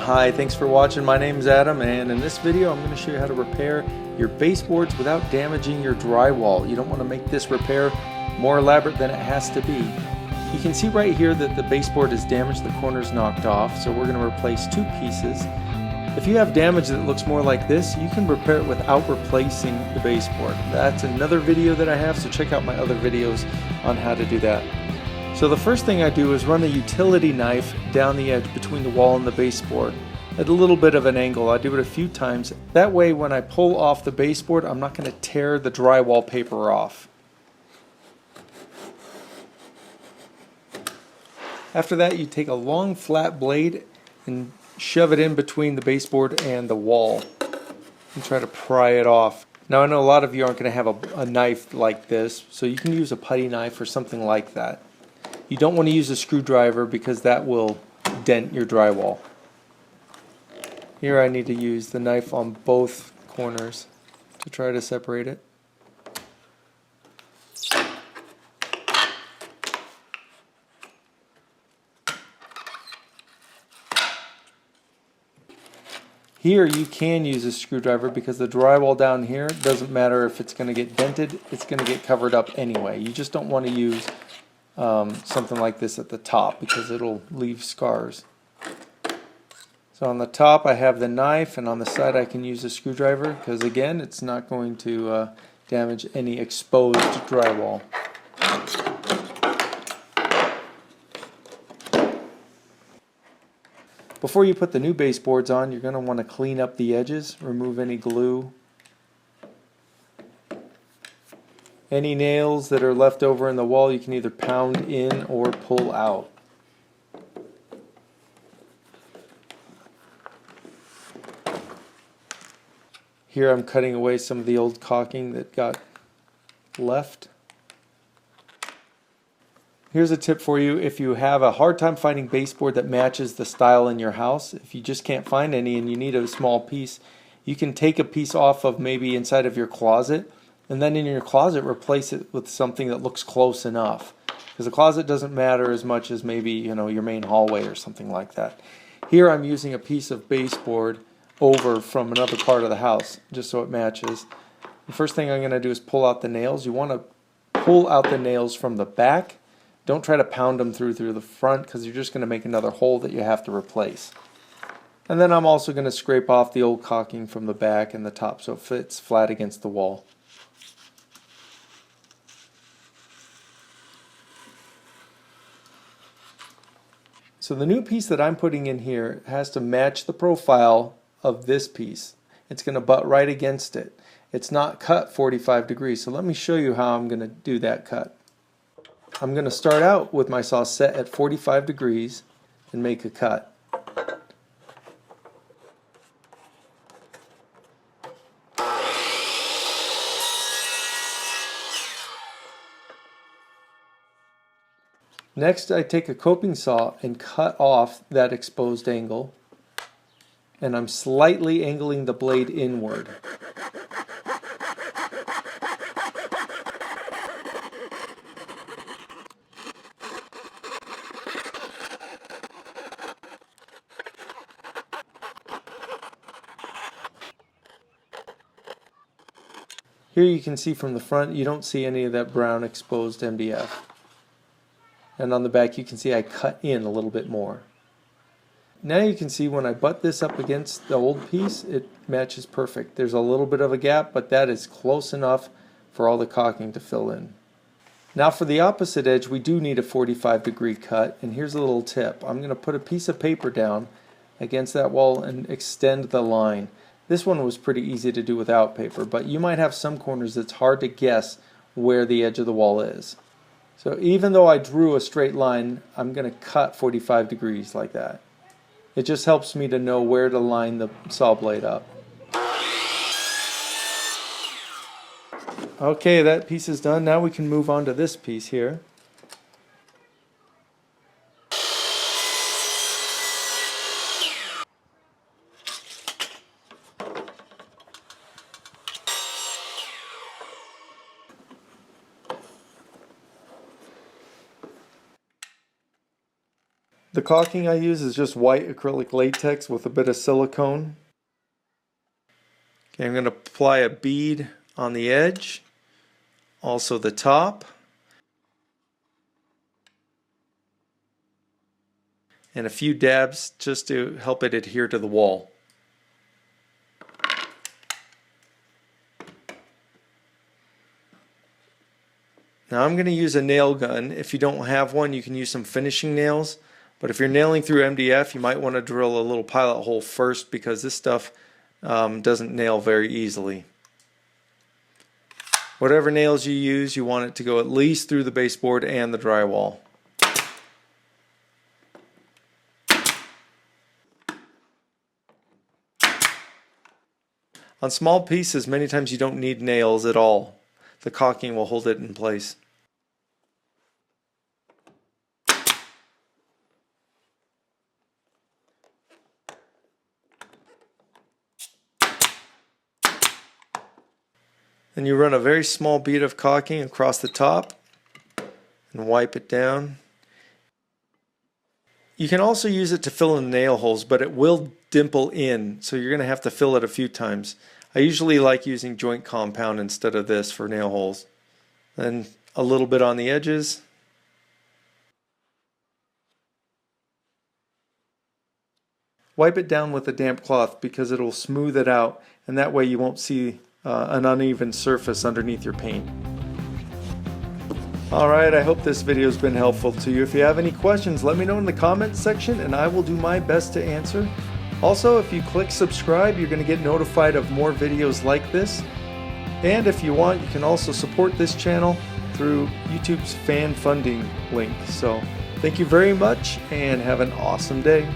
Hi, thanks for watching. My name is Adam, and in this video I'm going to show you how to repair your baseboards without damaging your drywall. You don't want to make this repair more elaborate than it has to be. You can see right here that the baseboard is damaged, the corner's knocked off, so we're going to replace two pieces. If you have damage that looks more like this, you can repair it without replacing the baseboard. That's another video that I have, so check out my other videos on how to do that. So the first thing I do is run a utility knife down the edge between the wall and the baseboard at a little bit of an angle. I do it a few times. That way when I pull off the baseboard, I'm not going to tear the drywall paper off. After that, you take a long flat blade and shove it in between the baseboard and the wall and try to pry it off. Now I know a lot of you aren't going to have a knife like this, so you can use a putty knife or something like that. You don't want to use a screwdriver because that will dent your drywall. Here I need to use the knife on both corners to try to separate it. Here you can use a screwdriver because the drywall down here doesn't matter if it's going to get dented, it's going to get covered up anyway. You just don't want to use something like this at the top because it'll leave scars. So on the top I have the knife, and on the side I can use a screwdriver because again it's not going to damage any exposed drywall. Before you put the new baseboards on, you're going to want to clean up the edges, remove any glue. Any nails that are left over in the wall you can either pound in or pull out. Here I'm cutting away some of the old caulking that got left. Here's a tip for you. If you have a hard time finding baseboard that matches the style in your house, if you just can't find any and you need a small piece, you can take a piece off of maybe inside of your closet, and then in your closet replace it with something that looks close enough. Because the closet doesn't matter as much as maybe, your main hallway or something like that. Here I'm using a piece of baseboard over from another part of the house just so it matches. The first thing I'm going to do is pull out the nails. You want to pull out the nails from the back. Don't try to pound them through the front because you're just going to make another hole that you have to replace. And then I'm also going to scrape off the old caulking from the back and the top so it fits flat against the wall. So the new piece that I'm putting in here has to match the profile of this piece. It's going to butt right against it. It's not cut 45 degrees, so let me show you how I'm going to do that cut. I'm going to start out with my saw set at 45 degrees and make a cut. Next I take a coping saw and cut off that exposed angle, and I'm slightly angling the blade inward. Here you can see from the front you don't see any of that brown exposed MDF. And on the back you can see I cut in a little bit more. Now you can see when I butt this up against the old piece, it matches perfect. There's a little bit of a gap, but that is close enough for all the caulking to fill in. Now for the opposite edge we do need a 45-degree cut, and here's a little tip. I'm going to put a piece of paper down against that wall and extend the line. This one was pretty easy to do without paper, but you might have some corners that's hard to guess where the edge of the wall is. So even though I drew a straight line, I'm going to cut 45 degrees like that. It just helps me to know where to line the saw blade up. Okay, that piece is done. Now we can move on to this piece here. The The caulking I use is just white acrylic latex with a bit of silicone. Okay, I'm going to apply a bead on the edge, also the top, and a few dabs just to help it adhere to the wall. Now I'm going to use a nail gun. If you don't have one, you can use some finishing nails. But if you're nailing through MDF, you might want to drill a little pilot hole first because this stuff doesn't nail very easily. Whatever nails you use, you want it to go at least through the baseboard and the drywall. On small pieces, many times you don't need nails at all. The caulking will hold it in place. Then you run a very small bead of caulking across the top and wipe it down. You can also use it to fill in nail holes, but it will dimple in, so you're going to have to fill it a few times. I usually like using joint compound instead of this for nail holes. Then a little bit on the edges. Wipe it down with a damp cloth because it will smooth it out, and that way you won't see an uneven surface underneath your paint. Alright, I hope this video has been helpful to you. If you have any questions, let me know in the comments section and I will do my best to answer. Also, if you click subscribe, you're going to get notified of more videos like this. And if you want, you can also support this channel through YouTube's fan funding link. So, thank you very much and have an awesome day.